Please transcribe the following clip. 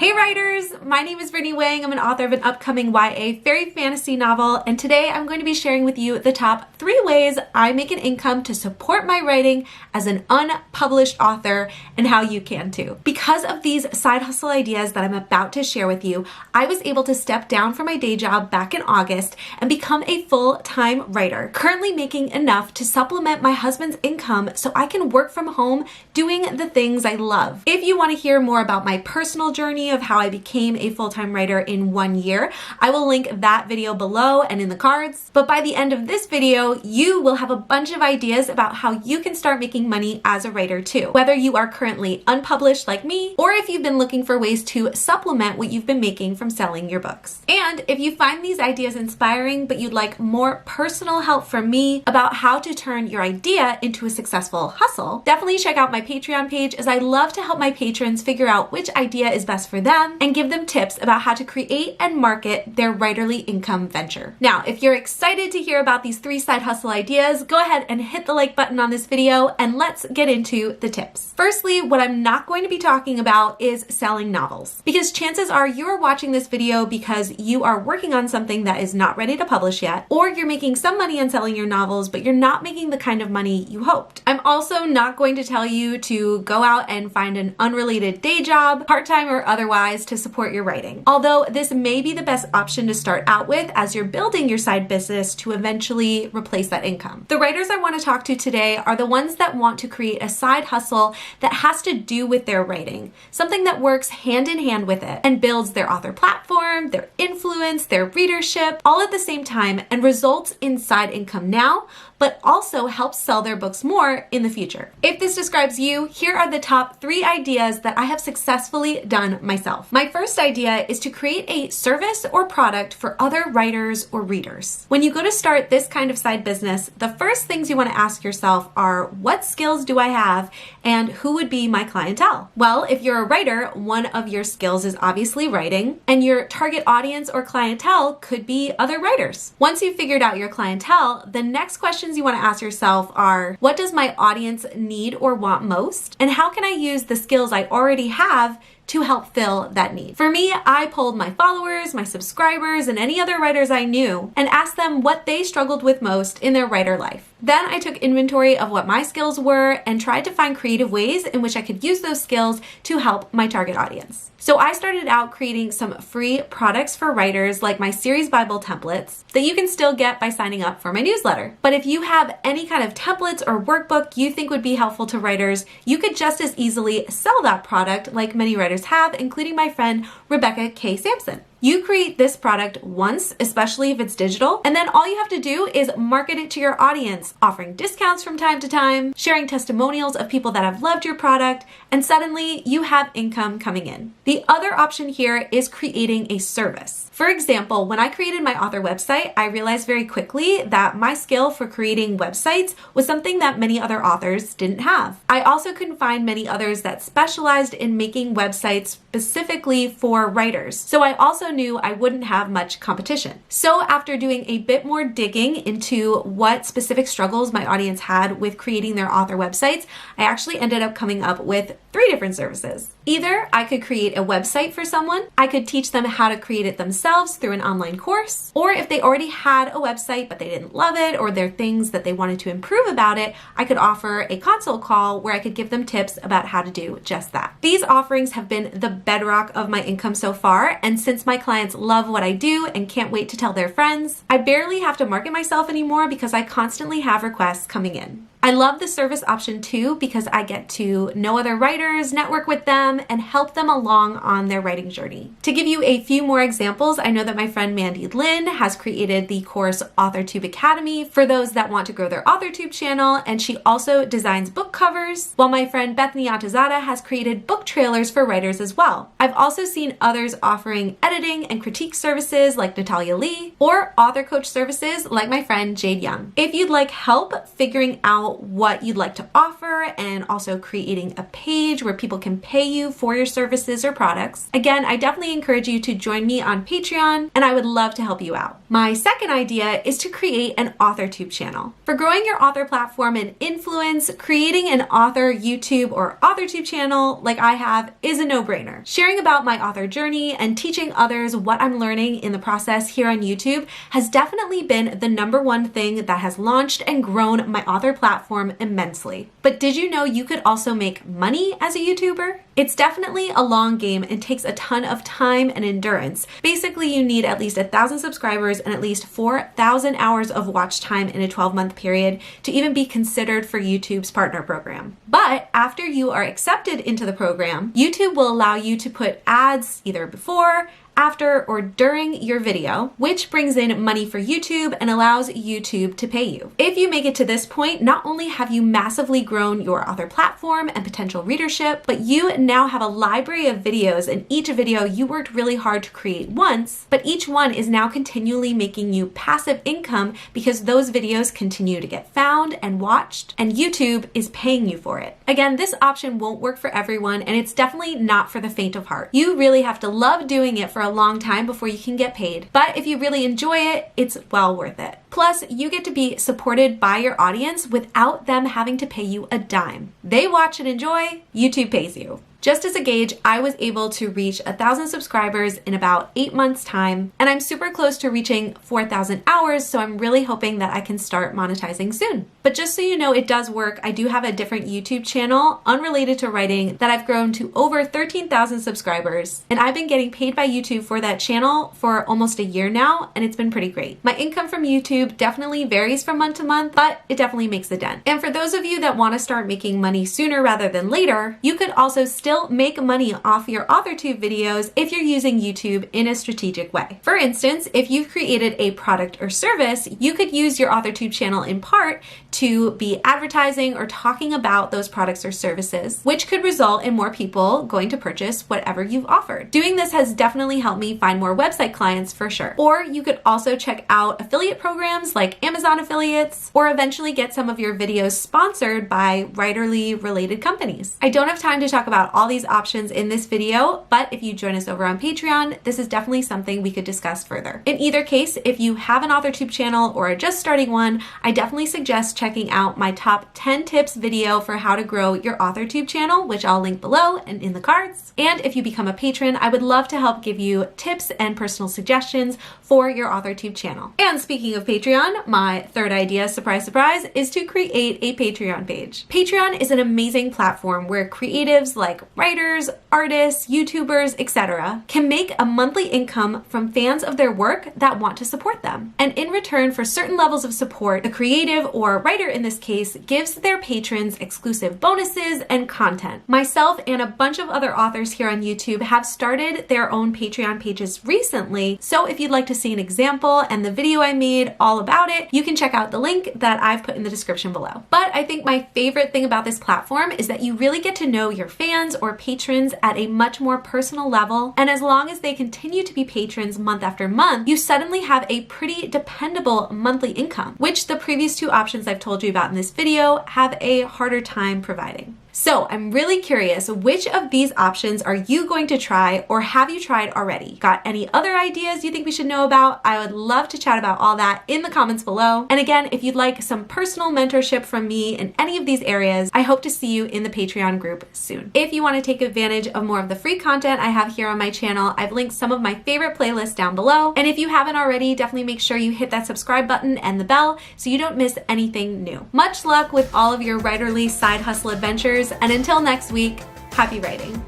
Hey writers! My name is Brittany Wang. I'm an author of an upcoming YA fairy fantasy novel, and today I'm going to be sharing with you the top 3 ways I make an income to support my writing as an unpublished author and how you can too. Because of these side hustle ideas that I'm about to share with you, I was able to step down from my day job back in August and become a full-time writer, currently making enough to supplement my husband's income so I can work from home doing the things I love. If you want to hear more about my personal journey of how I became a full-time writer in 1 year, I will link that video below and in the cards. But by the end of this video, you will have a bunch of ideas about how you can start making money as a writer too, whether you are currently unpublished like me, or if you've been looking for ways to supplement what you've been making from selling your books. And if you find these ideas inspiring, but you'd like more personal help from me about how to turn your idea into a successful hustle, definitely check out my Patreon page, as I love to help my patrons figure out which idea is best for them and give them tips about how to create and market their writerly income venture. Now, if you're excited to hear about these 3 side hustle ideas, go ahead and hit the like button on this video and let's get into the tips. Firstly, what I'm not going to be talking about is selling novels, because chances are you're watching this video because you are working on something that is not ready to publish yet, or you're making some money on selling your novels, but you're not making the kind of money you hoped. I'm also not going to tell you to go out and find an unrelated day job, part-time or otherwise, to support your writing. Although this may be the best option to start out with as you're building your side business to eventually replace that income. The writers I want to talk to today are the ones that want to create a side hustle that has to do with their writing, something that works hand in hand with it and builds their author platform, their influence, their readership, all at the same time, and results in side income now, but also helps sell their books more in the future. If this describes you, here are the top 3 ideas that I have successfully done myself. My first idea is to create a service or product for other writers or readers. When you go to start this kind of side business, the first things you want to ask yourself are, what skills do I have and who would be my clientele? Well, if you're a writer, one of your skills is obviously writing, and your target audience or clientele could be other writers. Once you've figured out your clientele, the next questions you want to ask yourself are, what does my audience need or want most? And how can I use the skills I already have to help fill that need? For me, I polled my followers, my subscribers, and any other writers I knew and asked them what they struggled with most in their writer life. Then I took inventory of what my skills were and tried to find creative ways in which I could use those skills to help my target audience. So I started out creating some free products for writers, like my series Bible templates that you can still get by signing up for my newsletter. But if you have any kind of templates or workbook you think would be helpful to writers, you could just as easily sell that product like many writers have, including my friend Rebecca K. Sampson. You create this product once, especially if it's digital, and then all you have to do is market it to your audience, offering discounts from time to time, sharing testimonials of people that have loved your product, and suddenly you have income coming in. The other option here is creating a service. For example, when I created my author website, I realized very quickly that my skill for creating websites was something that many other authors didn't have. I also couldn't find many others that specialized in making websites specifically for writers. So I also knew I wouldn't have much competition. So after doing a bit more digging into what specific struggles my audience had with creating their author websites, I actually ended up coming up with 3 different services. Either I could create a website for someone, I could teach them how to create it themselves through an online course, or if they already had a website but they didn't love it or there are things that they wanted to improve about it, I could offer a consult call where I could give them tips about how to do just that. These offerings have been the bedrock of my income so far, and since my clients love what I do and can't wait to tell their friends, I barely have to market myself anymore because I constantly have requests coming in. I love the service option too because I get to know other writers, network with them, and help them along on their writing journey. To give you a few more examples, I know that my friend Mandy Lynn has created the course AuthorTube Academy for those that want to grow their AuthorTube channel, and she also designs book covers, while my friend Bethany Altazada has created book trailers for writers as well. I've also seen others offering editing and critique services like Natalia Lee, or author coach services like my friend Jade Young. If you'd like help figuring out about what you'd like to offer and also creating a page where people can pay you for your services or products, again, I definitely encourage you to join me on Patreon, and I would love to help you out. My second idea is to create an AuthorTube channel. For growing your author platform and influence, creating an author YouTube or AuthorTube channel like I have is a no-brainer. Sharing about my author journey and teaching others what I'm learning in the process here on YouTube has definitely been the #1 thing that has launched and grown my author platform immensely. But did you know you could also make money as a YouTuber? It's definitely a long game and takes a ton of time and endurance. Basically, you need at least 1,000 subscribers and at least 4,000 hours of watch time in a 12-month period to even be considered for YouTube's partner program. But after you are accepted into the program, YouTube will allow you to put ads either before, after, or during your video, which brings in money for YouTube and allows YouTube to pay you. If you make it to this point, not only have you massively grown your author platform and potential readership, but you now have a library of videos, and each video you worked really hard to create once, but each one is now continually making you passive income because those videos continue to get found and watched, and YouTube is paying you for it. Again, this option won't work for everyone, and it's definitely not for the faint of heart. You really have to love doing it for a long time before you can get paid. But if you really enjoy it, it's well worth it. Plus, you get to be supported by your audience without them having to pay you a dime. They watch and enjoy, YouTube pays you. Just as a gauge, I was able to reach 1,000 subscribers in about 8 months' time, and I'm super close to reaching 4,000 hours, so I'm really hoping that I can start monetizing soon. But just so you know, it does work. I do have a different YouTube channel unrelated to writing that I've grown to over 13,000 subscribers, and I've been getting paid by YouTube for that channel for almost a year now, and it's been pretty great. My income from YouTube definitely varies from month to month, but it definitely makes a dent. And for those of you that want to start making money sooner rather than later, you could also still make money off your AuthorTube videos if you're using YouTube in a strategic way. For instance, if you've created a product or service, you could use your AuthorTube channel in part to be advertising or talking about those products or services, which could result in more people going to purchase whatever you've offered. Doing this has definitely helped me find more website clients for sure. Or you could also check out affiliate programs like Amazon affiliates, or eventually get some of your videos sponsored by writerly related companies. I don't have time to talk about all these options in this video, but if you join us over on Patreon, this is definitely something we could discuss further. In either case, if you have an AuthorTube channel or are just starting one, I definitely suggest checking out my top 10 tips video for how to grow your AuthorTube channel, which I'll link below and in the cards. And if you become a patron, I would love to help give you tips and personal suggestions for your AuthorTube channel. And speaking of Patreon, my third idea, surprise, surprise, is to create a Patreon page. Patreon is an amazing platform where creatives like writers, artists, YouTubers, etc. can make a monthly income from fans of their work that want to support them. And in return for certain levels of support, the creative or writer in this case gives their patrons exclusive bonuses and content. Myself and a bunch of other authors here on YouTube have started their own Patreon pages recently, so if you'd like to see an example and the video I made all about it, you can check out the link that I've put in the description below. But I think my favorite thing about this platform is that you really get to know your fans or patrons at a much more personal level, and as long as they continue to be patrons month after month, you suddenly have a pretty dependable monthly income, which the previous two options I've told you about in this video have a harder time providing. So I'm really curious, which of these options are you going to try, or have you tried already? Got any other ideas you think we should know about? I would love to chat about all that in the comments below. And again, if you'd like some personal mentorship from me in any of these areas, I hope to see you in the Patreon group soon. If you want to take advantage of more of the free content I have here on my channel, I've linked some of my favorite playlists down below. And if you haven't already, definitely make sure you hit that subscribe button and the bell so you don't miss anything new. Much luck with all of your writerly side hustle adventures, and until next week, happy writing.